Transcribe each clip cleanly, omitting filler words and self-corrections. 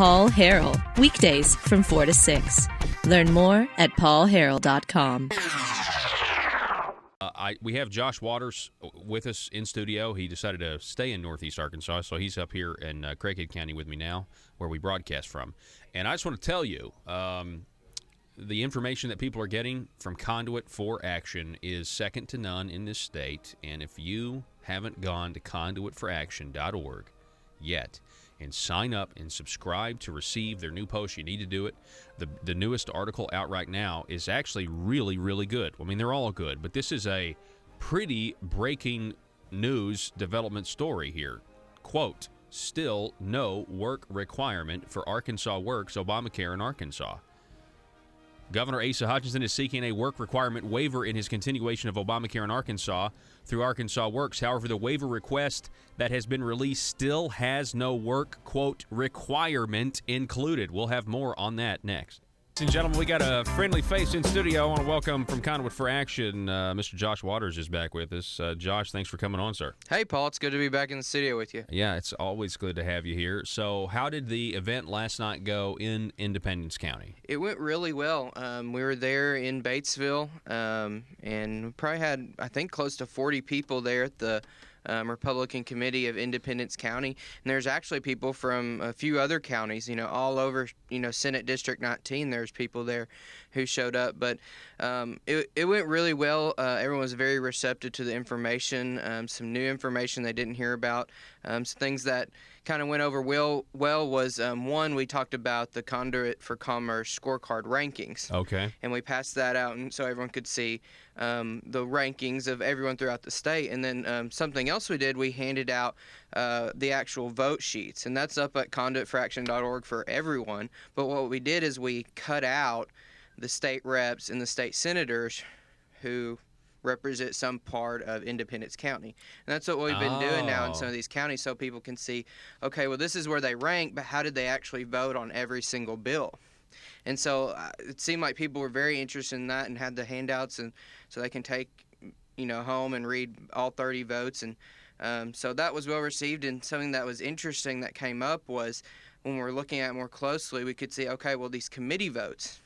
Paul Harrell, weekdays from 4 to 6. Learn more at paulharrell.com. We have Josh Waters with us in studio. He decided to stay in Northeast Arkansas, so he's up here in Craighead County with me now, where we broadcast from. And I just want to tell you, the information that people are getting from Conduit for Action is second to none in this state. And if you haven't gone to conduitforaction.org yet and sign up and subscribe to receive their new post, you need to do it. The newest article out right now is actually really, really good. I mean, they're all good, but this is a pretty breaking news development story here. Quote, still no work requirement for Arkansas Works Obamacare in Arkansas. Governor Asa Hutchinson is seeking a work requirement waiver in his continuation of Obamacare in Arkansas through Arkansas Works. However, the waiver request that has been released still has no work, quote, requirement included. We'll have more on that next. Ladies and gentlemen, we got a friendly face in studio. I want to welcome from Conduit for Action, Mr. Josh Waters is back with us. Josh, thanks for coming on, sir. Hey, Paul. It's good to be back in the studio with you. Yeah, it's always good to have you here. So how did the event last night go in Independence County? It went really well. We were there in Batesville, and we probably had, I think, close to 40 people there at the Republican Committee of Independence County. And there's actually people from a few other counties, all over, Senate District 19. There's people there who showed up. But it went really well. Everyone was very receptive to the information, some new information they didn't hear about. Some things that kind of went over well was, one, we talked about the Conduit for Commerce scorecard rankings. Okay. And we passed that out and so everyone could see the rankings of everyone throughout the state. And then something else we did, we handed out the actual vote sheets. And that's up at conduitforaction.org for everyone. But what we did is we cut out the state reps and the state senators who represent some part of Independence County. And that's what we've been doing now in some of these counties so people can see, okay, well, this is where they rank, but how did they actually vote on every single bill? And so it seemed like people were very interested in that and had the handouts, and so they can take, home and read all 30 votes. And so that was well received. And something that was interesting that came up was when we're looking at it more closely, we could see, okay, well, these committee votes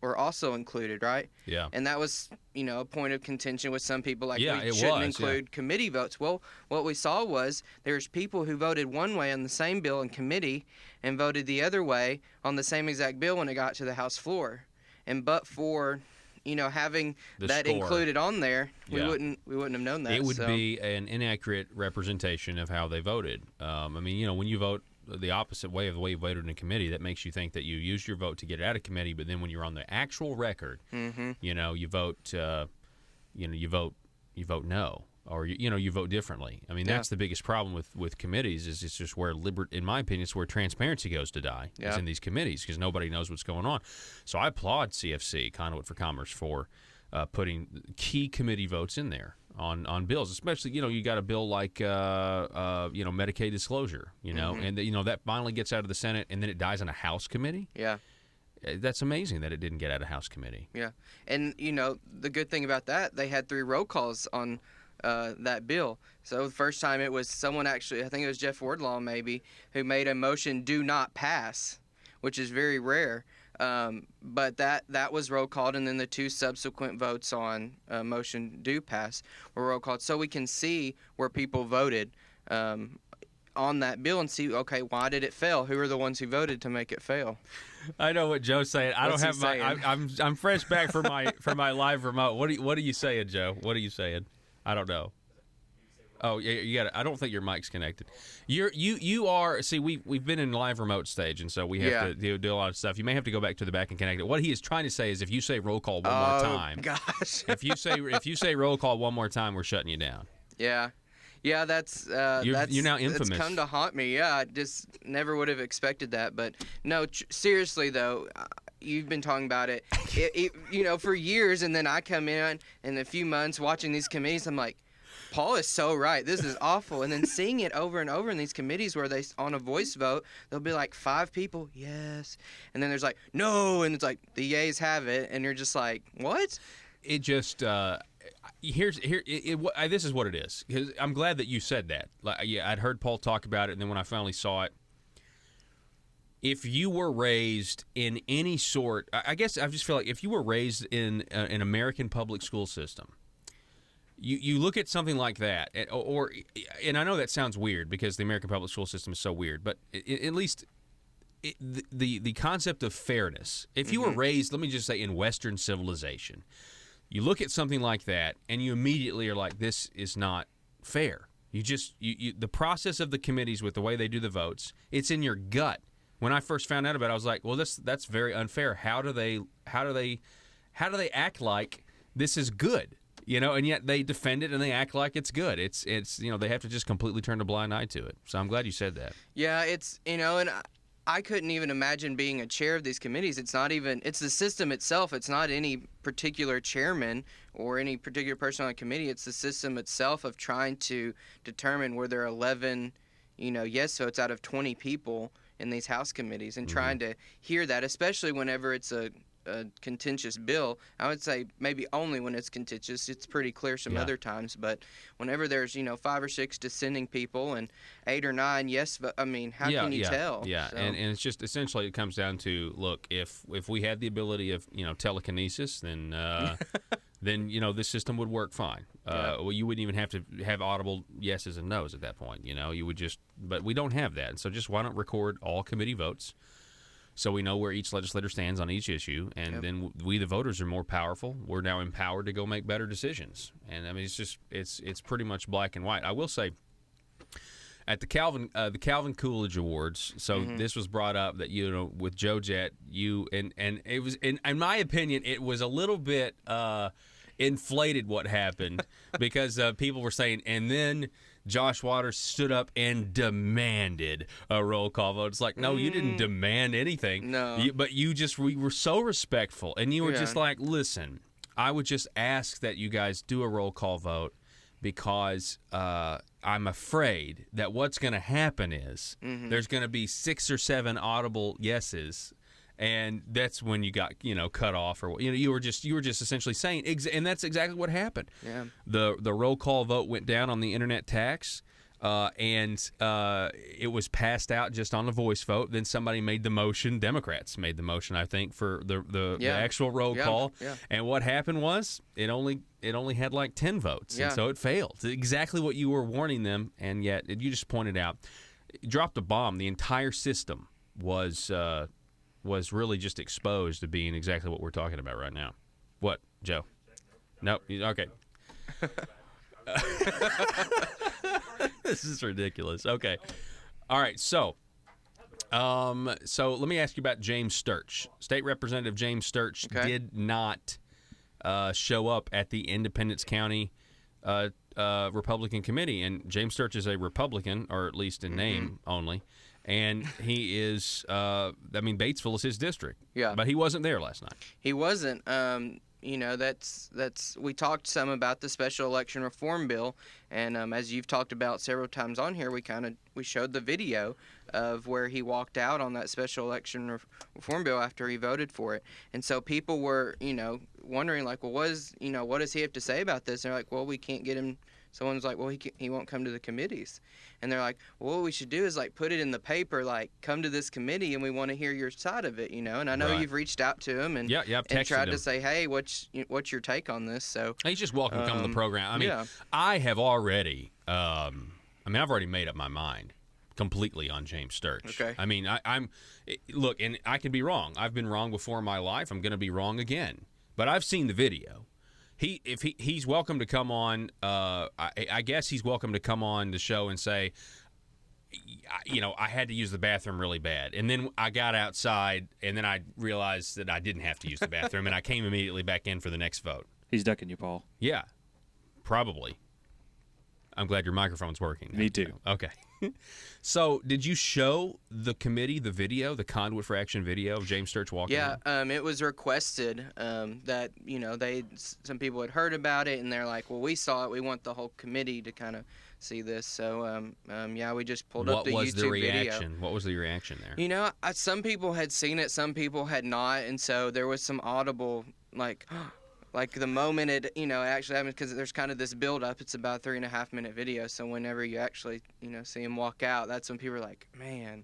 were also included, right? Yeah. And that was, a point of contention with some people, like we shouldn't include committee votes. Well, what we saw was there's people who voted one way on the same bill in committee and voted the other way on the same exact bill when it got to the House floor. And but for, having that score included on there, we wouldn't have known that. It would be an inaccurate representation of how they voted. When you vote the opposite way of the way you voted in a committee, that makes you think that you used your vote to get it out of committee, but then when you're on the actual record, you vote you vote no, or you vote differently. I mean, that's the biggest problem with committees, is it's just where in my opinion, it's where transparency goes to die, is in these committees, because nobody knows what's going on. So I applaud CFC, Conduit for Commerce, for putting key committee votes in there on bills, especially, you got a bill like, Medicaid disclosure, and that finally gets out of the Senate and then it dies in a House committee. Yeah. That's amazing that it didn't get out of House committee. Yeah. And, the good thing about that, they had 3 roll calls on that bill. So the first time it was someone actually, I think it was Jeff Wardlaw maybe, who made a motion do not pass, which is very rare. But that was roll called, and then the 2 subsequent votes on motion do pass were roll called, so we can see where people voted on that bill and see, okay, why did it fail? Who are the ones who voted to make it fail? I know what Joe's saying. What's he saying? I'm fresh back from my live remote. What are you saying, Joe? What are you saying? I don't know. Oh, yeah, you got it. I don't think your mic's connected. You are. See, we've been in live remote stage, and so we have to do a lot of stuff. You may have to go back to the back and connect it. What he is trying to say is, if you say roll call one more time, gosh, if you say roll call one more time, we're shutting you down. Yeah, that's you're now infamous. It's come to haunt me. Yeah, I just never would have expected that. But no, seriously though, you've been talking about it, for years, and then I come in a few months watching these committees. I'm like, Paul is so right. This is awful. And then seeing it over and over in these committees where they, on a voice vote, there'll be like 5 people, yes. And then there's like, no. And it's like, the yays have it. And you're just like, what? It just, this is what it is. 'Cause I'm glad that you said that. I'd heard Paul talk about it, and then when I finally saw it, if you were raised in any sort, I guess I just feel like if you were raised in an American public school system, you look at something like that, and I know that sounds weird because the American public school system is so weird, but at least the concept of fairness. If you were raised, let me just say, in Western civilization, you look at something like that and you immediately are like, this is not fair. The process of the committees with the way they do the votes, it's in your gut. When I first found out about it, I was like, well, that's very unfair. How do they act like this is good? And yet they defend it and they act like it's good. It's they have to just completely turn a blind eye to it. So I'm glad you said that. Yeah, it's and I couldn't even imagine being a chair of these committees. It's the system itself. It's not any particular chairman or any particular person on the committee. It's the system itself of trying to determine where there are 11, yes votes out of 20 people in these House committees, and trying to hear that, especially whenever it's a contentious bill. I would say maybe only when it's contentious. It's pretty clear some other times, but whenever there's 5 or 6 dissenting people and 8 or 9 yes, but how can you tell? Yeah, so. And it's just essentially it comes down to, look, if we had the ability of telekinesis, then then this system would work fine. Well, you wouldn't even have to have audible yeses and nos at that point. You would just, but we don't have that, and so just why not record all committee votes? So we know where each legislator stands on each issue, and then we, the voters, are more powerful. We're now empowered to go make better decisions. And I mean, it's pretty much black and white. I will say, at the Calvin Coolidge Awards, so this was brought up that with Joe Jett, and it was in my opinion, it was a little bit inflated what happened because people were saying, and then Josh Waters stood up and demanded a roll call vote. It's like, no, you didn't demand anything. No. But we were so respectful. And you were just like, listen, I would just ask that you guys do a roll call vote because I'm afraid that what's going to happen is there's going to be 6 or 7 audible yeses. And that's when you got cut off, or you were just essentially saying, and that's exactly what happened. Yeah. The roll call vote went down on the internet tax, and it was passed out just on a voice vote. Then somebody made the motion. Democrats made the motion, I think, for the actual roll call. Yeah. And what happened was it only had like 10 votes, and so it failed. Exactly what you were warning them, and yet you just pointed out, it dropped a bomb. The entire system was really just exposed to being exactly what we're talking about right now. What, Joe? Nope. Okay. This is ridiculous. Okay. All right. So let me ask you about James Sturch. State Representative James Sturch did not show up at the Independence County Republican Committee, and James Sturch is a Republican, or at least in name only. And he is, Batesville is his district. Yeah. But he wasn't there last night. He wasn't. We talked some about the special election reform bill, and as you've talked about several times on here, we showed the video of where he walked out on that special election reform bill after he voted for it. And so people were, wondering, like, well, what does he have to say about this? And they're like, well, we can't get him. Someone's like, well, he won't come to the committees. And they're like, well, what we should do is, like, put it in the paper, like, come to this committee and we want to hear your side of it, And I know you've reached out to him and tried to say, hey, what's your take on this? So he's just welcome to come to the program. I mean, I have already, I've already made up my mind completely on James Sturch. Okay. I mean, look, and I could be wrong. I've been wrong before in my life. I'm going to be wrong again. But I've seen the video. He's welcome to come on. I guess he's welcome to come on the show and say, I had to use the bathroom really bad, and then I got outside, and then I realized that I didn't have to use the bathroom, and I came immediately back in for the next vote. He's ducking you, Paul. Yeah, probably. I'm glad your microphone's working. Me too. Okay. So, did you show the committee the video, the Conduit for Action video of James Sturch walking? Yeah, it was requested that some people had heard about it, and they're like, "Well, we saw it. We want the whole committee to kind of see this." So, we just pulled up the YouTube video. What was the reaction? What was the reaction there? Some people had seen it, some people had not, and so there was some audible like the moment it actually happened, because there's kind of this build up. It's about a 3.5 minute video, so whenever you actually see him walk out, that's when people are like, man.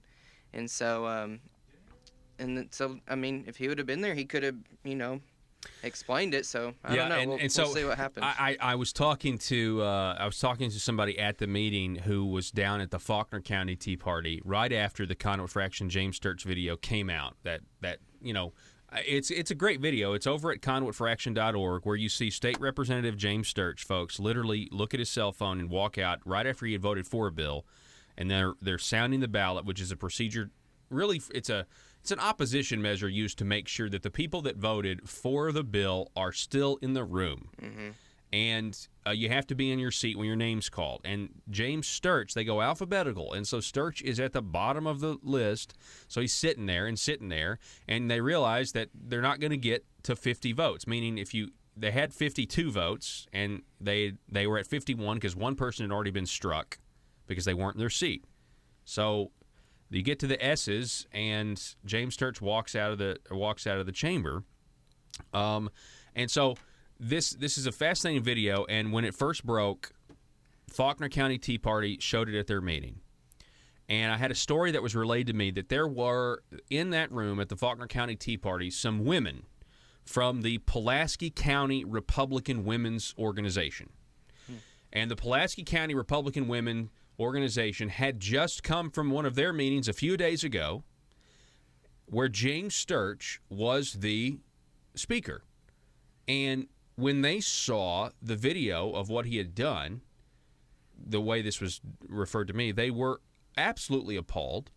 And so so I mean, if he would have been there, he could have, explained it. So I don't know. And we'll see what happens. I was talking to somebody at the meeting who was down at the Faulkner County Tea Party right after the Conduit Fraction James Sturch video came out. It's a great video. It's over at conduitforaction.org, where you see State Representative James Sturch, folks, literally look at his cell phone and walk out right after he had voted for a bill, and they're sounding the ballot, which is a procedure. Really, it's an opposition measure used to make sure that the people that voted for the bill are still in the room. Mm-hmm. And you have to be in your seat when your name's called. And James Sturch, they go alphabetical, and so Sturch is at the bottom of the list. So he's sitting there, and they realize that they're not going to get to 50 votes. Meaning, they had 52 votes, and they were at 51 because one person had already been struck because they weren't in their seat. So you get to the S's, and James Sturch walks out of the chamber, and so. This is a fascinating video, and when it first broke, Faulkner County Tea Party showed it at their meeting. And I had a story that was relayed to me that there were, in that room at the Faulkner County Tea Party, some women from the Pulaski County Republican Women's Organization. And the Pulaski County Republican Women Organization had just come from one of their meetings a few days ago where James Sturch was the speaker. And when they saw the video of what he had done, the way this was referred to me, they were absolutely appalled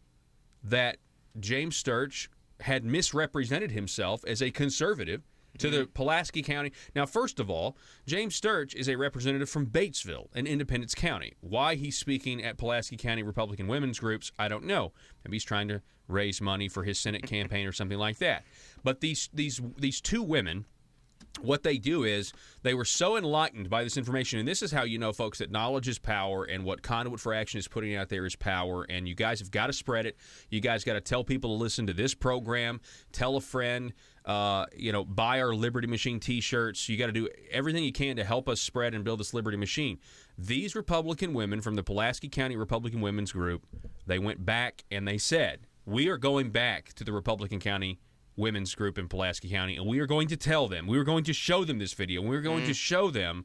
that James Sturch had misrepresented himself as a conservative to the Pulaski County. Now, first of all, James Sturch is a representative from Batesville in Independence County. Why he's speaking at Pulaski County Republican women's groups, I don't know. Maybe he's trying to raise money for his Senate campaign or something like that. But these two women, what they do is they were so enlightened by this information, and this is how you know, folks, that knowledge is power, and what Conduit for Action is putting out there is power, and you guys have got to spread it. You guys got to tell people to listen to this program, tell a friend, buy our Liberty Machine T-shirts. You got to do everything you can to help us spread and build this Liberty Machine. These Republican women from the Pulaski County Republican Women's Group, they went back and they said, we are going back to the Republican County Women's Group in Pulaski County, and we are going to tell them, we are going to show them this video, and we're going to show them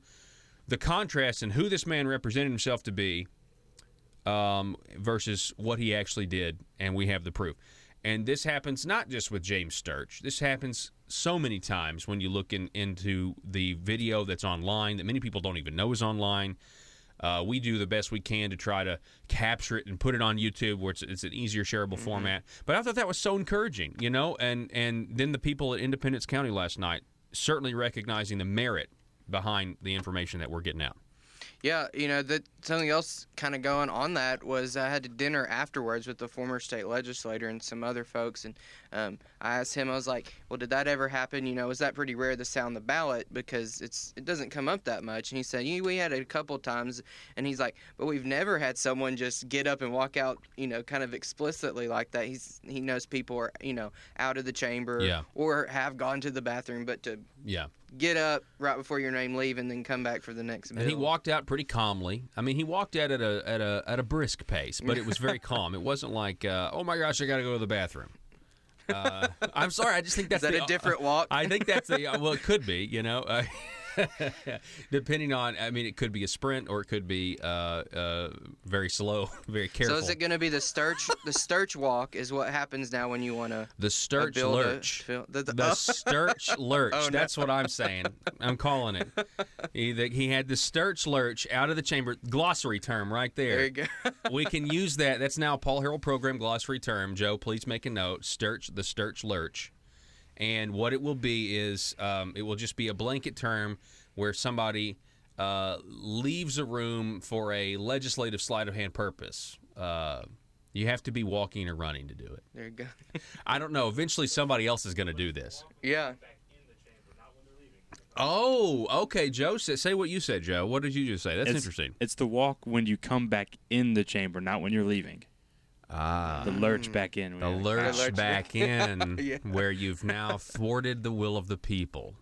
the contrast in who this man represented himself to be versus what he actually did, and we have the proof. And this happens not just with James Sturch. This happens so many times when you look into the video that's online that many people don't even know is online. We do the best we can to try to capture it and put it on YouTube where it's an easier shareable format. But I thought that was so encouraging, and then the people at Independence County last night certainly recognizing the merit behind the information that we're getting out. Yeah, something else kind of going on that was I had a dinner afterwards with the former state legislator and some other folks, and I asked him, I was like, well, did that ever happen? Is that pretty rare to sound the ballot because it doesn't come up that much? And he said, we had it a couple times, and he's like, but we've never had someone just get up and walk out, kind of explicitly like that. He knows people are, out of the chamber or have gone to the bathroom, but to get up right before your name leave and then come back for the next bill. And he walked out pretty calmly. I mean, he walked out at a brisk pace, but it was very calm. It wasn't like, oh my gosh, I got to go to the bathroom. I'm sorry, I just think that's a different walk? I think that's well, it could be, depending on, it could be a sprint or it could be very slow, very careful. So is it going to be the Sturch walk is what happens now when you want to... The Sturch lurch. The Sturch lurch. Oh, no. That's what I'm saying. I'm calling it. He had the Sturch lurch out of the chamber. Glossary term right there. There you go. We can use that. That's now a Paul Harrell program glossary term. Joe, please make a note. The Sturch lurch. And what it will be is it will just be a blanket term where somebody leaves a room for a legislative sleight of hand purpose. You have to be walking or running to do it. There you go. I don't know. Eventually somebody else is going to do this. Yeah. Oh, okay, Joe. Say what you said, Joe. What did you just say? That's interesting. It's the walk when you come back in the chamber, not when you're leaving. The lurch back in. The lurch back in where you've now thwarted the will of the people.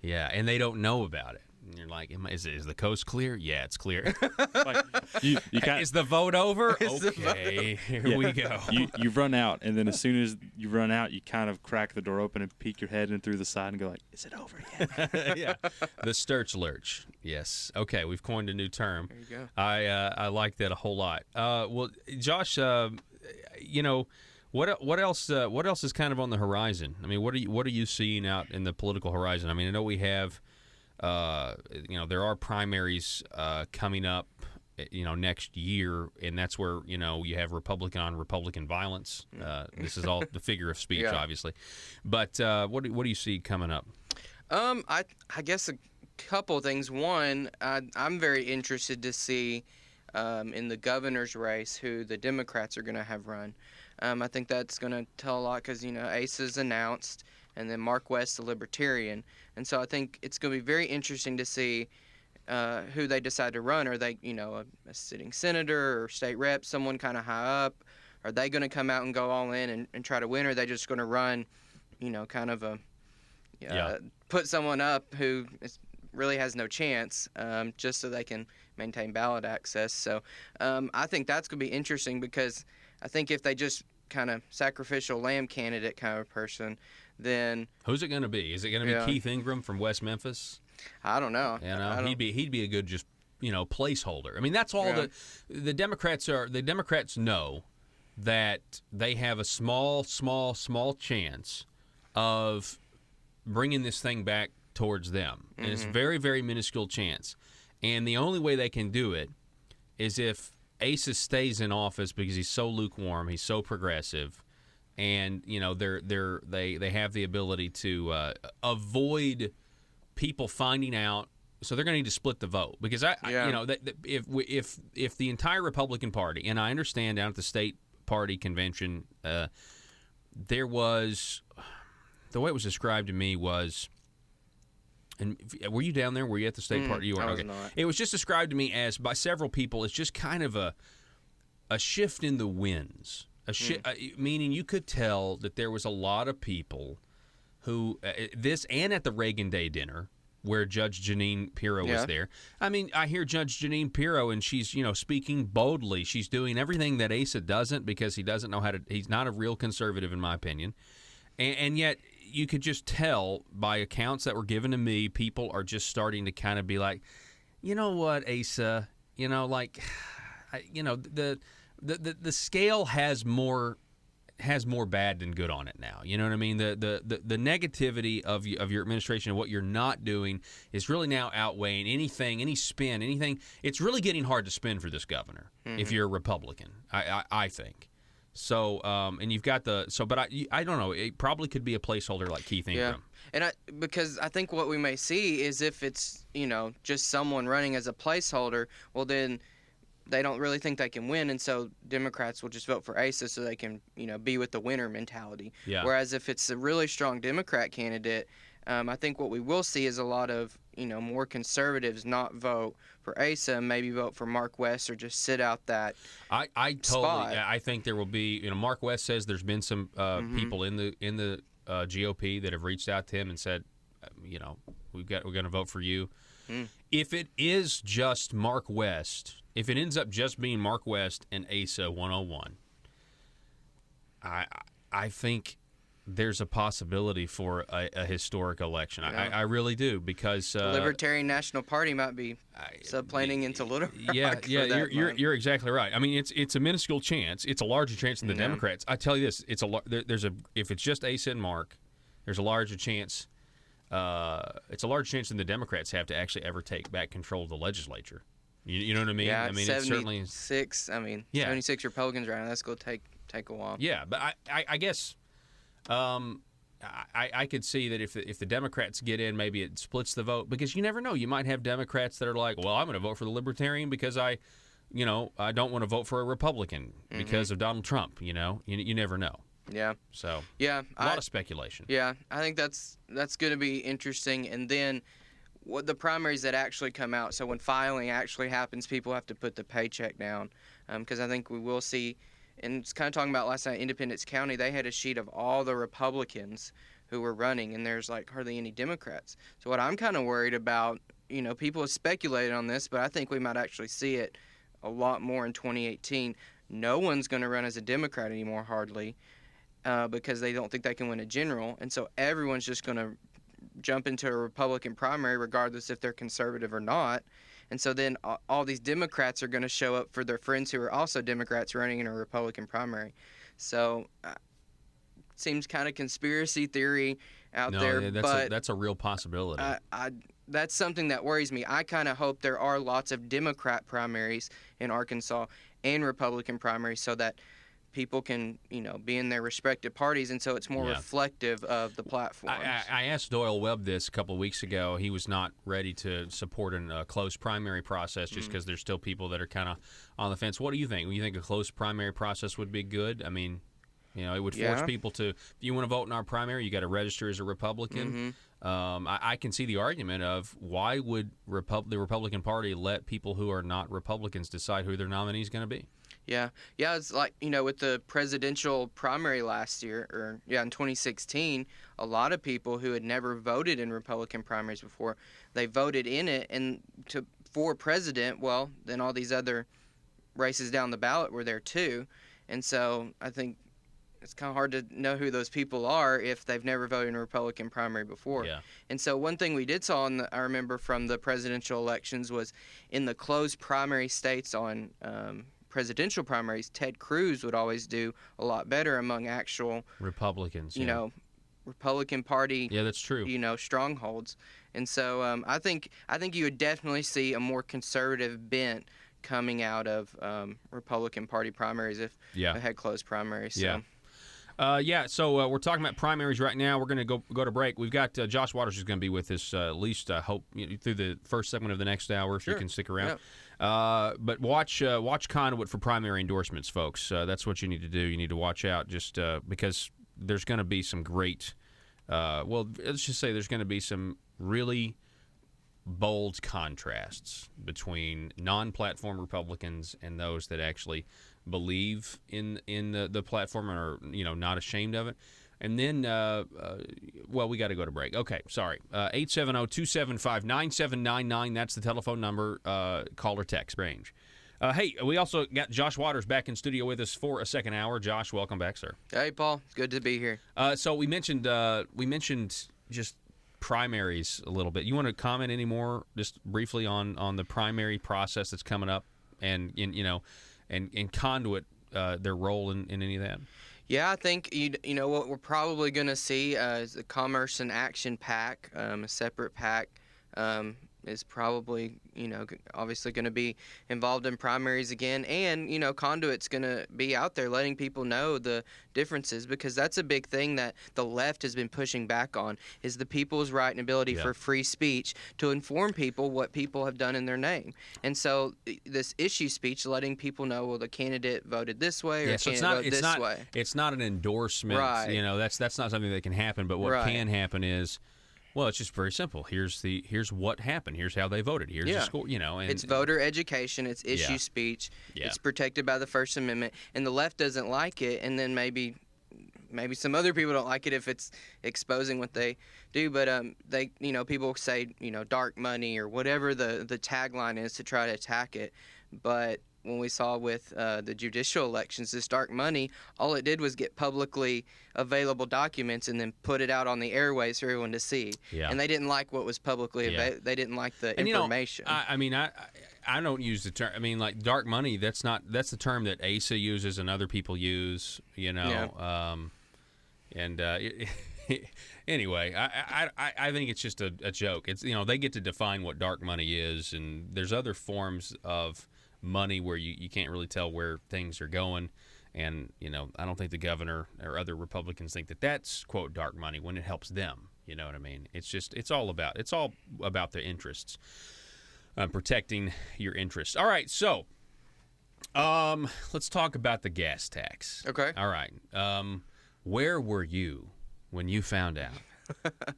Yeah, and they don't know about it. And you're like, is the coast clear? Yeah, it's clear. Like, you kinda, Is the vote over? Is the vote Okay, here we go. you run out, and then as soon as you run out, you kind of crack the door open and peek your head in through the side and go like, "Is it over yet?" Yeah, the Sturch Lurch. Yes. Okay, we've coined a new term. There you go. I like that a whole lot. Well, Josh, you know, what else is kind of on the horizon? I mean, what are you seeing out in the political horizon? I mean, I know we have, there are primaries coming up, next year, and that's where you have Republican on Republican violence. This is all the figure of speech, Yeah. obviously. But what do you see coming up? I guess a couple things. One, I'm very interested to see in the governor's race who the Democrats are going to have run. I think that's going to tell a lot because, Asa's announced, and then Mark West, the Libertarian. And so I think it's going to be very interesting to see who they decide to run. Are they, a sitting senator or state rep, someone kind of high up? Are they going to come out and go all in and try to win? Or are they just going to run, kind of put someone up who really has no chance just so they can maintain ballot access? So I think that's going to be interesting because I think if they just kind of sacrificial lamb candidate kind of person, then Who's it going to be? Is it going to be Keith Ingram from West Memphis? I don't know. He'd be a good just placeholder. I mean, that's all the Democrats are. The Democrats know that they have a small chance of bringing this thing back towards them, and it's very, very minuscule chance. And the only way they can do it is if Asa stays in office because he's so lukewarm, he's so progressive, and they have the ability to avoid people finding out. So they're going to need to split the vote because if the entire Republican Party, and I understand down at the state party convention, there was, the way it was described to me was, and were you down there? Were you at the state party? You were. I was Okay. not. It was just described to me as by several people. It's just kind of a shift in the winds. Meaning you could tell that there was a lot of people who and at the Reagan Day dinner where Judge Jeanine Pirro was there. I mean, I hear Judge Jeanine Pirro, and she's speaking boldly. She's doing everything that Asa doesn't because he doesn't know how to. He's not a real conservative, in my opinion, and yet you could just tell by accounts that were given to me, people are just starting to kind of be like, you know what, Asa, the scale has more bad than good on it now. You know what I mean? The negativity of your administration and what you're not doing is really now outweighing any spin, anything. It's really getting hard to spin for this governor if you're a Republican, I think. So, and you've got but I don't know. It probably could be a placeholder like Keith Ingram. Yeah, and because I think what we may see is if it's just someone running as a placeholder, well then they don't really think they can win, and so Democrats will just vote for Asa so they can be with the winner mentality. Yeah. Whereas if it's a really strong Democrat candidate, I think what we will see is a lot of more conservatives not vote for Asa, maybe vote for Mark West or just sit out that. I totally. spot. Yeah, I think there will be. Mark West says there's been some people in the GOP that have reached out to him and said, we're going to vote for you. If it is just Mark West, if it ends up just being Mark West and Asa 101, I think there's a possibility for a historic election. Yeah. I really do because The Libertarian National Party might be subplanting into Little Rock. You're exactly right. I mean, it's a minuscule chance. It's a larger chance than the Democrats. I tell you this: if it's just Asa and Mark, there's a larger chance. It's a large chance than the Democrats have to actually ever take back control of the legislature. You know what I mean? Yeah, I mean, 76. It's certainly 76 Republicans right now. That's going to take a while. Yeah, but I guess I could see that if the Democrats get in, maybe it splits the vote because you never know. You might have Democrats that are like, well, I'm going to vote for the Libertarian because I don't want to vote for a Republican because of Donald Trump. You never know. Yeah. So yeah, a lot of speculation. Yeah, I think that's going to be interesting. And then what the primaries that actually come out. So when filing actually happens, people have to put the paycheck down because I think we will see. And it's kind of talking about last night, Independence County, they had a sheet of all the Republicans who were running, and there's like hardly any Democrats. So what I'm kind of worried about people have speculated on this, but I think we might actually see it a lot more in 2018. No one's going to run as a Democrat anymore, hardly, because they don't think they can win a general. And so everyone's just going to jump into a Republican primary, regardless if they're conservative or not. And so then all these Democrats are going to show up for their friends who are also Democrats running in a Republican primary. So seems kind of conspiracy theory out there, yeah, but that's a real possibility. that's something that worries me. I kind of hope there are lots of Democrat primaries in Arkansas and Republican primaries so that people can, be in their respective parties, and so it's more reflective of the platforms. I asked Doyle Webb this a couple of weeks ago. He was not ready to support a closed primary process just because there's still people that are kind of on the fence. What do you think? Do you think a closed primary process would be good? I mean, it would force people to, if you want to vote in our primary, you got to register as a Republican. I can see the argument of why would the Republican Party let people who are not Republicans decide who their nominee is going to be? Yeah, it's like, with the presidential primary last year, in 2016, a lot of people who had never voted in Republican primaries before, they voted in it, and for president, well, then all these other races down the ballot were there too. And so I think it's kind of hard to know who those people are if they've never voted in a Republican primary before. Yeah. And so one thing we did saw, I remember from the presidential elections, was in the closed primary states on presidential primaries, Ted Cruz would always do a lot better among actual Republicans, Republican Party, that's true, strongholds. And so I think you would definitely see a more conservative bent coming out of Republican Party primaries if they had closed primaries. So. So we're talking about primaries right now. We're going to go to break. We've got Josh Waters who's going to be with us at least, I hope, through the first segment of the next hour, if you can stick around. But watch Conduit for primary endorsements, folks. That's what you need to do. You need to watch out just because there's going to be some great, let's just say there's going to be some really bold contrasts between non-platform Republicans and those that actually believe in the platform and are not ashamed of it. And then we got to go to break. Okay, sorry. 870-275-9799. That's the telephone number. Call or text range. Hey, we also got Josh Waters back in studio with us for a second hour. Josh, welcome back, sir. Hey, Paul. It's good to be here. So we mentioned just primaries a little bit. You want to comment any more, just briefly, on the primary process that's coming up, and and Conduit, their role in any of that? Yeah, I think what we're probably going to see is the Commerce and Action PAC, a separate PAC, is probably obviously going to be involved in primaries again, and Conduit's going to be out there letting people know the differences, because that's a big thing that the left has been pushing back on, is the people's right and ability for free speech to inform people what people have done in their name. And so this issue speech, letting people know, well, the candidate voted this way or voted this way. It's not an endorsement. Right. That's not something that can happen. But what can happen is, well, it's just very simple. Here's what happened. Here's how they voted. Here's the score. And it's voter education. It's issue speech. Yeah. It's protected by the First Amendment. And the left doesn't like it. And then maybe some other people don't like it if it's exposing what they do. But they people say dark money or whatever the tagline is to try to attack it. But when we saw with the judicial elections, this dark money, all it did was get publicly available documents and then put it out on the airways for everyone to see. Yeah. And they didn't like what was publicly available. They didn't like the information. I don't use the term. I mean, like dark money. That's the term that ASA uses and other people use. Anyway, I think it's just a joke. It's they get to define what dark money is, and there's other forms of money where you can't really tell where things are going, and I don't think the governor or other Republicans think that that's quote dark money when it helps them. You know what I mean? It's all about the interests, protecting your interests. All right, so let's talk about the gas tax. Okay. All right. Where were you when you found out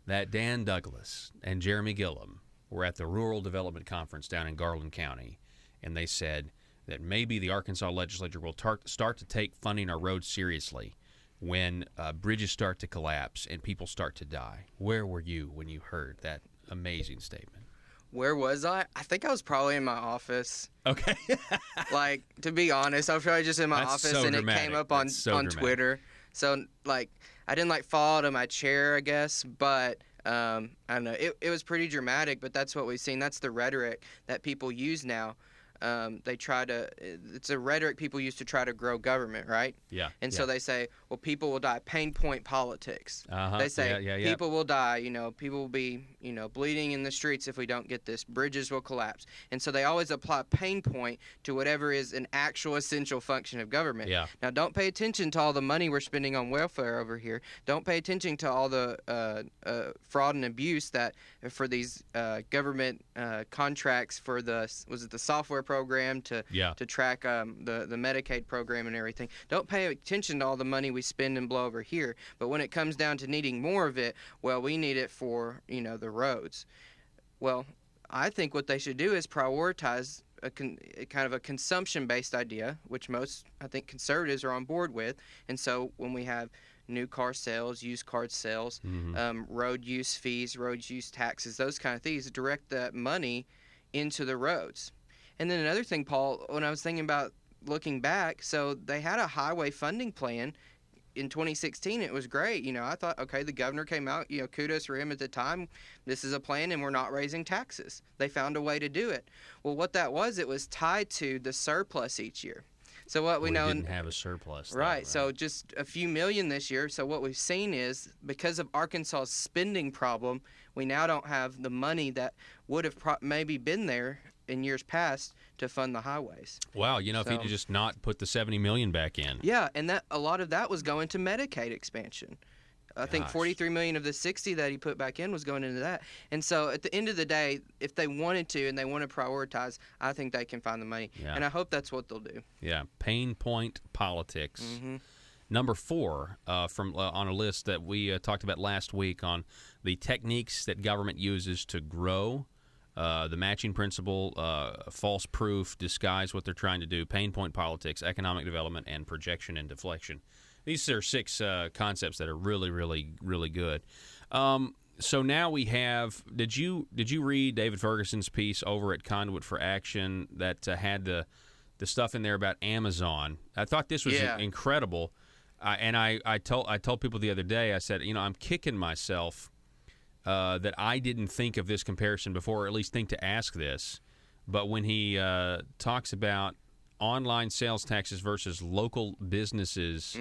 that Dan Douglas and Jeremy Gillum were at the Rural Development Conference down in Garland County? And they said that maybe the Arkansas legislature will start to take funding our roads seriously when bridges start to collapse and people start to die. Where were you when you heard that amazing statement? Where was I? I think I was probably in my office. Okay. Like, to be honest, I was probably just in my That's office, so and dramatic. it came up on That's so dramatic. Twitter. So, like, I didn't, like, fall out of my chair, I guess, but I don't know. It was pretty dramatic, but that's what we've seen. That's the rhetoric that people use now. It's a rhetoric people use to try to grow government, right? Yeah. And so they say, well, people will die. Pain point politics. Uh-huh. They say Yeah. people will die. People will be, bleeding in the streets if we don't get this. Bridges will collapse. And so they always apply pain point to whatever is an actual essential function of government. Yeah. Now, don't pay attention to all the money we're spending on welfare over here. Don't pay attention to all the fraud and abuse that for these government contracts for the software program to track the Medicaid program and everything. Don't pay attention to all the money we spend and blow over here. But when it comes down to needing more of it, well, we need it for the roads. Well, I think what they should do is prioritize kind of a consumption-based idea, which most, I think, conservatives are on board with. And so when we have new car sales, used car sales, road use fees, road use taxes, those kind of things, direct that money into the roads. And then another thing, Paul, when I was thinking about looking back, so they had a highway funding plan in 2016. It was great. I thought, okay, the governor came out, kudos for him at the time. This is a plan and we're not raising taxes. They found a way to do it. Well, what that was, it was tied to the surplus each year. So what we know, didn't have a surplus. Right. So just a few million this year. So what we've seen is because of Arkansas's spending problem, we now don't have the money that would have maybe been there in years past to fund the highways. Wow, if you just not put the $70 million back in. Yeah, and that a lot of that was going to Medicaid expansion. I think $43 million of the $60 that he put back in was going into that. And so at the end of the day, if they wanted to and they want to prioritize, I think they can find the money. Yeah. And I hope that's what they'll do. Yeah, pain point politics. Mm-hmm. Number 4 from on a list that we talked about last week on the techniques that government uses to grow. The matching principle, false proof, disguise what they're trying to do, pain point politics, economic development, and projection and deflection. These are 6 concepts that are really, really, really good. So now we have. Did you read David Ferguson's piece over at Conduit for Action that had the stuff in there about Amazon? I thought this was incredible, and I told people the other day. I said, I'm kicking myself. That I didn't think of this comparison before, or at least think to ask this. But when he talks about online sales taxes versus local businesses,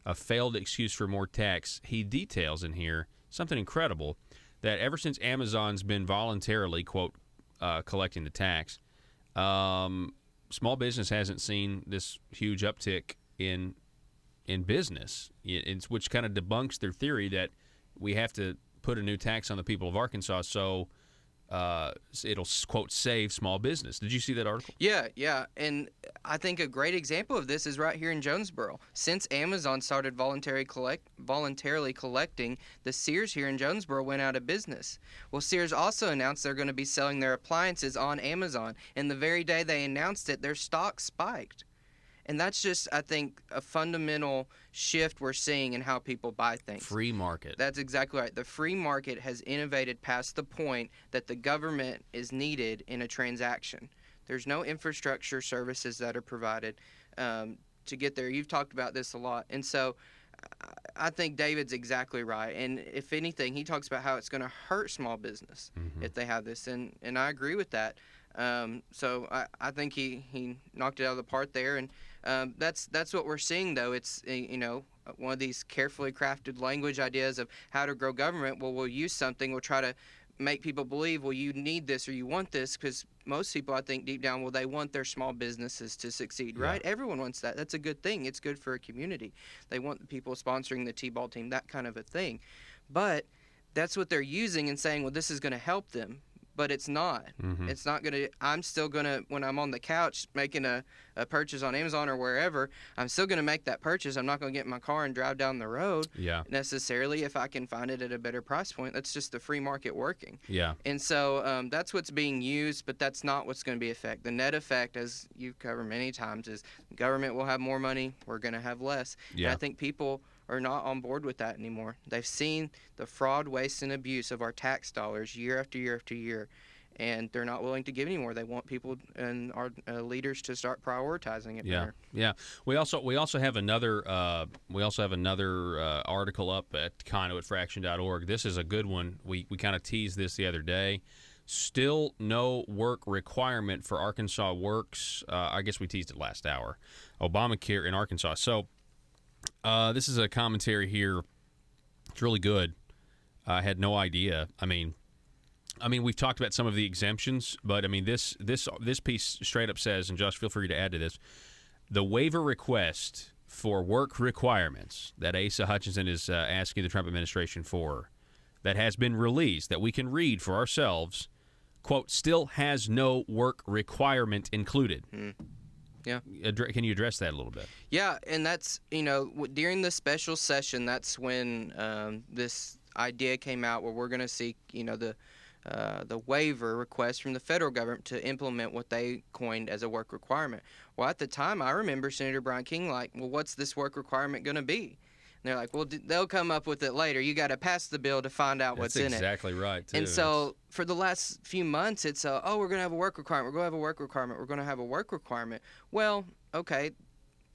a failed excuse for more tax, he details in here something incredible, that ever since Amazon's been voluntarily, quote, collecting the tax, small business hasn't seen this huge uptick in business, which kind of debunks their theory that we have to put a new tax on the people of Arkansas so it'll, quote, save small business. Did you see that article? Yeah. And I think a great example of this is right here in Jonesboro. Since Amazon started voluntarily collecting, the Sears here in Jonesboro went out of business. Well, Sears also announced they're going to be selling their appliances on Amazon. And the very day they announced it, their stock spiked. And that's just, I think, a fundamental shift we're seeing in how people buy things. Free market. That's exactly right. The free market has innovated past the point that the government is needed in a transaction. There's no infrastructure services that are provided to get there. You've talked about this a lot. And so I think David's exactly right. And if anything, he talks about how it's going to hurt small business if they have this. And I agree with that. So I think he knocked it out of the park there. And that's what we're seeing, though. It's, one of these carefully crafted language ideas of how to grow government. Well, we'll use something. We'll try to make people believe, well, you need this or you want this, because most people, I think, deep down, well, they want their small businesses to succeed, right? Yeah. Everyone wants that. That's a good thing. It's good for a community. They want the people sponsoring the T-ball team, that kind of a thing. But that's what they're using and saying, well, this is going to help them. But it's not. It's not going to – I'm still going to – when I'm on the couch making a purchase on Amazon or wherever, I'm still going to make that purchase. I'm not going to get in my car and drive down the road necessarily if I can find it at a better price point. That's just the free market working. Yeah. And so that's what's being used, but that's not what's going to be effect. The net effect, as you've covered many times, is government will have more money. We're going to have less. Yeah. And I think people – are not on board with that anymore. They've seen the fraud, waste, and abuse of our tax dollars year after year after year. and they're not willing to give any more. They want people and our leaders to start prioritizing it better. Yeah. We also have another article up at conduitfraction.org. This is a good one. We kind of teased this the other day. Still no work requirement for Arkansas Works. I guess we teased it last hour. Obamacare in Arkansas. So this is a commentary here. It's really good. I had no idea. I mean, we've talked about some of the exemptions, but I mean, this piece straight up says, and Josh, feel free to add to this, the waiver request for work requirements that Asa Hutchinson is asking the Trump administration for, that has been released, that we can read for ourselves, quote, still has no work requirement included. Yeah. Can you address that a little bit? Yeah, and that's, during the special session, that's when this idea came out where we're going to seek, the waiver request from the federal government to implement what they coined as a work requirement. Well, at the time, I remember Senator Brian King like, well, what's this work requirement going to be? And they're like, well, they'll come up with it later. You got to pass the bill to find out what's in it. That's exactly right, too. And so for the last few months, it's, we're going to have a work requirement. We're going to have a work requirement. We're going to have a work requirement. Well, okay,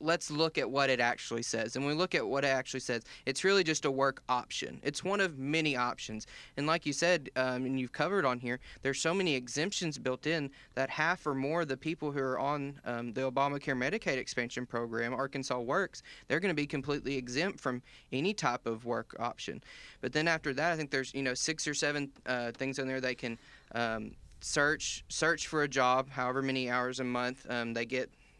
let's look at what it actually says. And when we look at what it actually says, it's really just a work option. It's one of many options. And like you said, and you've covered on here, there's so many exemptions built in that half or more of the people who are on the Obamacare Medicaid expansion program, Arkansas Works, they're going to be completely exempt from any type of work option. But then after that, I think there's 6 or 7 things on there they can search for a job, however many hours a month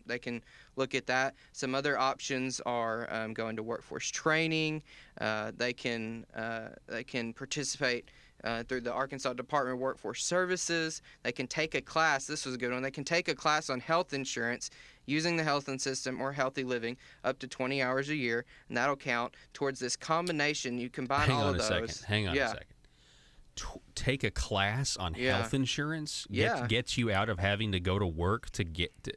they can look at that. Some other options are going to workforce training. They can participate through the Arkansas Department of Workforce Services. They can take a class. This was a good one. They can take a class on health insurance using the health system or healthy living up to 20 hours a year, and that'll count towards this combination. You combine all of those. Hang on a second. Take a class on health insurance gets you out of having to go to work to get to,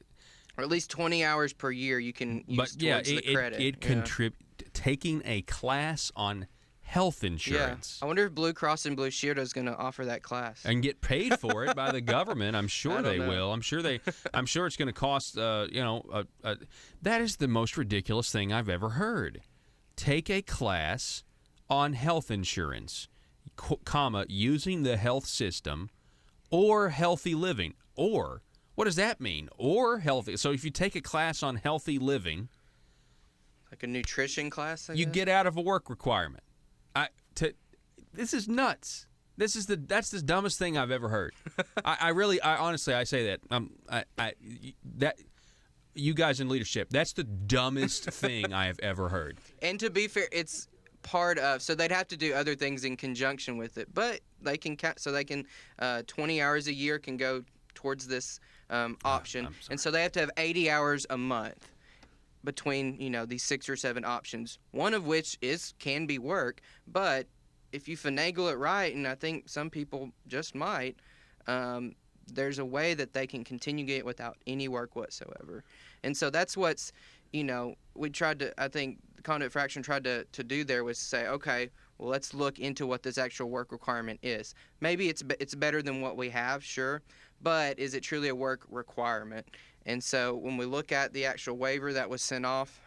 or at least 20 hours per year you can use towards the credit. Taking a class on health insurance. Yeah. I wonder if Blue Cross and Blue Shield is going to offer that class. And get paid for it by the government. I'm sure they will. I'm sure it's going to cost, that is the most ridiculous thing I've ever heard. Take a class on health insurance, using the health system or healthy living, or what does that mean? Or healthy. So if you take a class on healthy living, like a nutrition class, you get out of a work requirement. This is nuts. That's the dumbest thing I've ever heard. I honestly say that. You guys in leadership, that's the dumbest thing I have ever heard. And to be fair, it's part of, so they'd have to do other things in conjunction with it, but they can 20 hours a year can go towards this option, and so they have to have 80 hours a month between these 6 or 7 options, one of which can be work. But if you finagle it right, and I think some people just might, there's a way that they can continue to get without any work whatsoever. And so that's what's we tried to, I think the Conduit Fraction tried to do there, was to say, okay, well, let's look into what this actual work requirement is. Maybe it's better than what we have, sure, but is it truly a work requirement? And so when we look at the actual waiver that was sent off,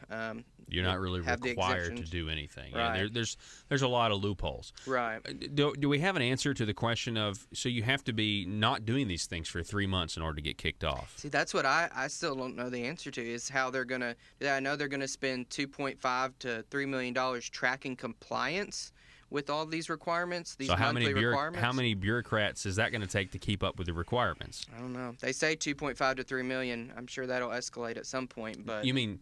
you're not really required to do anything. Right. Yeah, there's a lot of loopholes. Right. Do we have an answer to the question of, so you have to be not doing these things for 3 months in order to get kicked off? See, that's what I still don't know the answer to, is how they're going to – I know they're going to spend $2.5 to $3 million tracking compliance with all these requirements, these monthly requirements. How many bureaucrats is that going to take to keep up with the requirements? I don't know. They say $2.5 to $3 million. I'm sure that'll escalate at some point. But you mean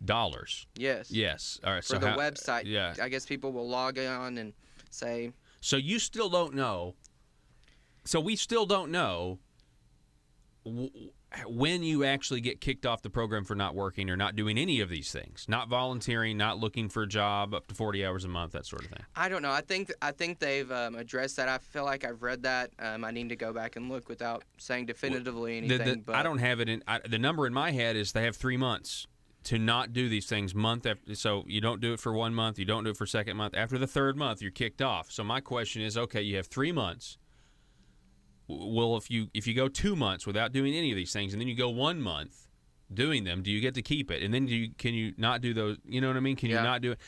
dollars? Yes. Yes. All right. For the website, yeah. I guess people will log on and say. So you still don't know. So we still don't know when you actually get kicked off the program for not working or not doing any of these things, not volunteering, not looking for a job up to 40 hours a month, that sort of thing. I don't know. I think they've addressed that. I feel like I've read that. I need to go back and look without saying definitively anything. But I don't have it in. The number in my head is they have 3 months to not do these things month after. So you don't do it for 1 month, you don't do it for second month. After the third month, you're kicked off. So my question is, okay, you have 3 months. well, if you go 2 months without doing any of these things, and then you go 1 month doing them, do you get to keep it? And then can you not do those? You know what I mean? Can you not do it?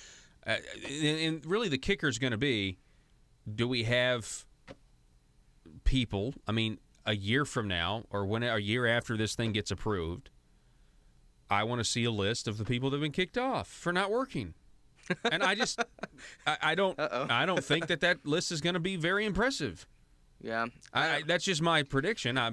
And really, the kicker is going to be, do we have people? I mean, a year from now, or a year after this thing gets approved, I want to see a list of the people that have been kicked off for not working. And I don't think that list is going to be very impressive. Yeah, that's just my prediction. I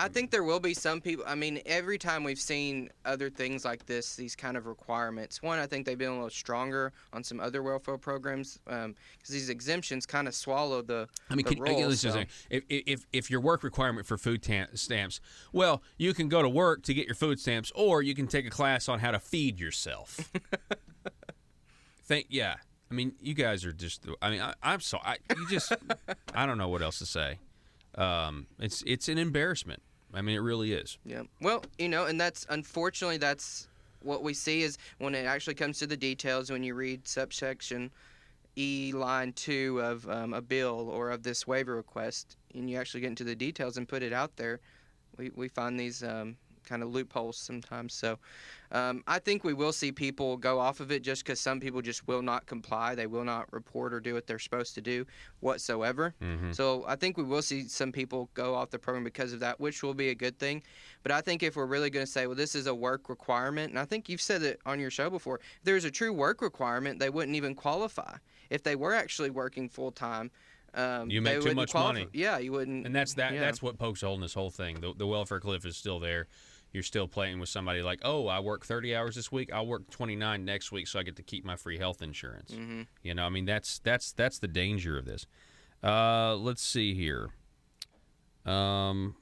think there will be some people. I mean, every time we've seen other things like this, these kind of requirements. One, I think they've been a little stronger on some other welfare programs because these exemptions kind of swallow the. Listen, if your work requirement for food stamps, well, you can go to work to get your food stamps, or you can take a class on how to feed yourself. I mean, you guys are just. I mean, I'm sorry. I don't know what else to say. It's an embarrassment. I mean, it really is. Yeah. Well, and that's what we see is when it actually comes to the details. When you read subsection E, line 2 of a bill or of this waiver request, and you actually get into the details and put it out there, we find these kind of loopholes sometimes. So I think we will see people go off of it just because some people just will not comply. They will not report or do what they're supposed to do whatsoever. Mm-hmm. So I think we will see some people go off the program because of that, which will be a good thing. But I think if we're really going to say, well, this is a work requirement, and I think you've said it on your show before, if there's a true work requirement, they wouldn't even qualify. If they were actually working full-time, you make too much money. Yeah, you wouldn't. And that's what pokes a hole in this whole thing. The welfare cliff is still there. You're still playing with somebody like, oh, I work 30 hours this week. I'll work 29 next week, so I get to keep my free health insurance. Mm-hmm. I mean, that's the danger of this. Let's see here. I've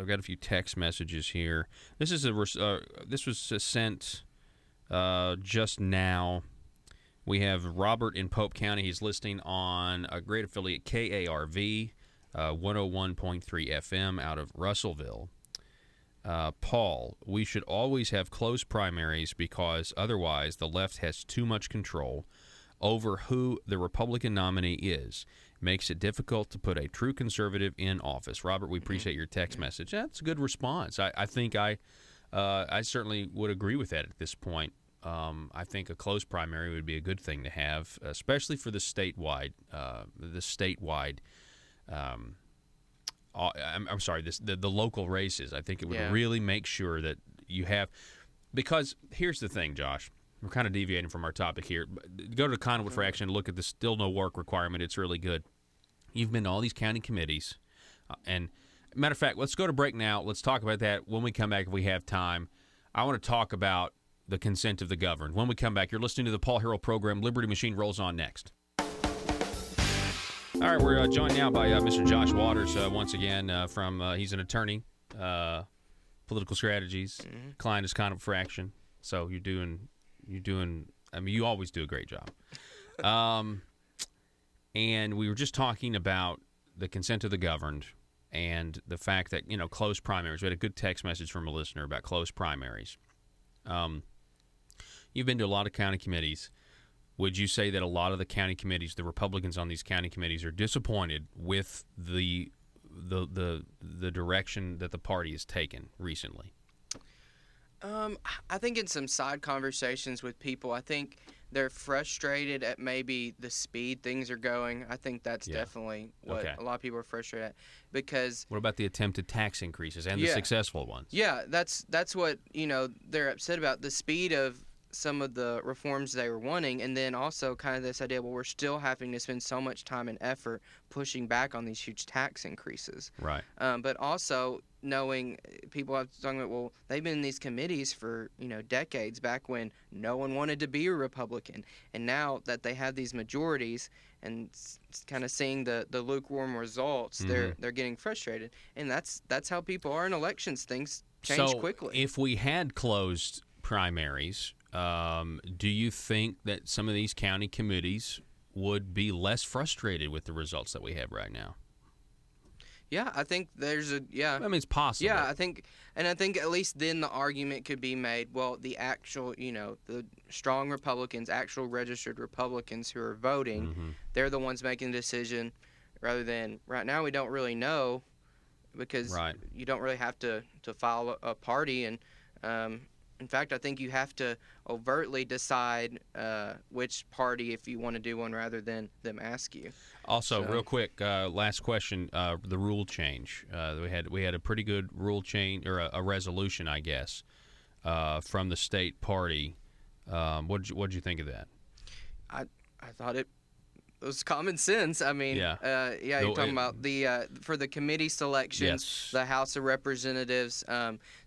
got a few text messages here. This was sent just now. We have Robert in Pope County. He's listening on a great affiliate, KARV, 101.3 FM out of Russellville. Paul, we should always have close primaries because otherwise the left has too much control over who the Republican nominee is. Makes it difficult to put a true conservative in office. Robert, we appreciate your text message. That's a good response. I think I certainly would agree with that at this point. I think a close primary would be a good thing to have, especially for the statewide. I'm sorry, the local races. I think it would really make sure that you have, because here's the thing, Josh. We're kind of deviating from our topic here. Go to Conduit for Action, look at the still no work requirement. It's really good. You've been to all these county committees, and matter of fact, let's go to break now. Let's talk about that when we come back if we have time. I want to talk about the consent of the governed. When we come back, you're listening to the Paul Harrell program. Liberty Machine rolls on next. All right, we're joined now by Mr. Josh Waters once again from he's an attorney, political strategies. Client is Conduit for Action. So you're doing. I mean, you always do a great job. And we were just talking about the consent of the governed and the fact that close primaries. We had a good text message from a listener about close primaries. You've been to a lot of county committees. Would you say that a lot of the county committees, the Republicans on these county committees, are disappointed with the direction that the party has taken recently? I think in some side conversations with people, I think they're frustrated at maybe the speed things are going. I think that's definitely what a lot of people are frustrated at. Because what about the attempted tax increases and the successful ones? Yeah, that's what they're upset about, the speed of some of the reforms they were wanting, and then also kind of this idea, well, we're still having to spend so much time and effort pushing back on these huge tax increases. Right. But also knowing people have talking about, well, they've been in these committees for decades, back when no one wanted to be a Republican, and now that they have these majorities and kind of seeing the lukewarm results, they're getting frustrated, and that's how people are in elections. Things change quickly. If we had closed primaries, do you think that some of these county committees would be less frustrated with the results that we have right now? Yeah, I think there's I mean, it's possible. Yeah, I think at least then the argument could be made, well, the actual, the strong Republicans, actual registered Republicans who are voting, they're the ones making the decision rather than right now we don't really know, because Right. you don't really have to follow a party. And in fact, I think you have to overtly decide which party, if you want to do one, rather than them ask you. Also, So- real quick, last question: the rule change. We had a pretty good rule change, or a resolution, I guess, from the state party. What'd you think of that? I thought it was common sense. I mean, Yeah. you're talking about the for the committee selections, Yes. the House of Representatives.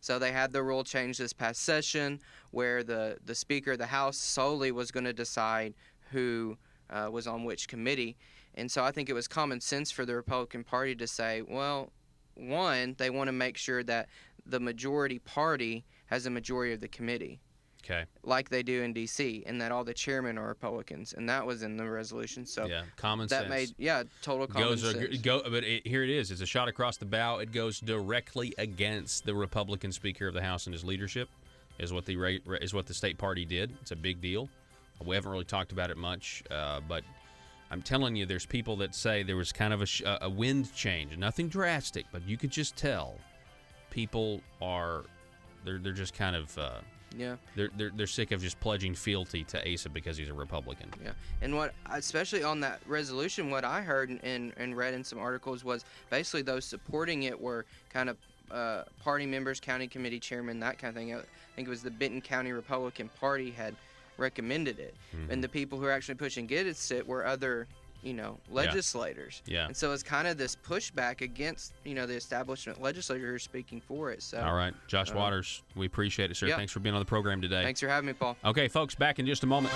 So they had the rule change this past session, where the Speaker of the House solely was going to decide who was on which committee. And so I think it was common sense for the Republican Party to say, well, one, they want to make sure that the majority party has a majority of the committee, Okay. like they do in D.C., and that all the chairmen are Republicans, and that was in the resolution. So Yeah, common that sense. made total common sense. Here it is. It's a shot across the bow. It goes directly against the Republican Speaker of the House and his leadership, is what the state party did. It's a big deal. We haven't really talked about it much, but I'm telling you, there's people that say there was kind of a wind change, nothing drastic, but you could just tell people they're just kind of they're sick of just pledging fealty to Asa because he's a Republican. Yeah, and what, especially on that resolution, what I heard and read in some articles was basically those supporting it were kind of party members, county committee chairman, that kind of thing. I think it was the Benton County Republican Party had recommended it, and the people who are actually pushing against it were other legislators. Yeah. And so it's kind of this pushback against the establishment legislators who are speaking for it. So All right, Josh Waters, we appreciate it, sir. Yeah. Thanks for being on the program today. thanks for having me, Paul. Okay, folks, back in just a moment.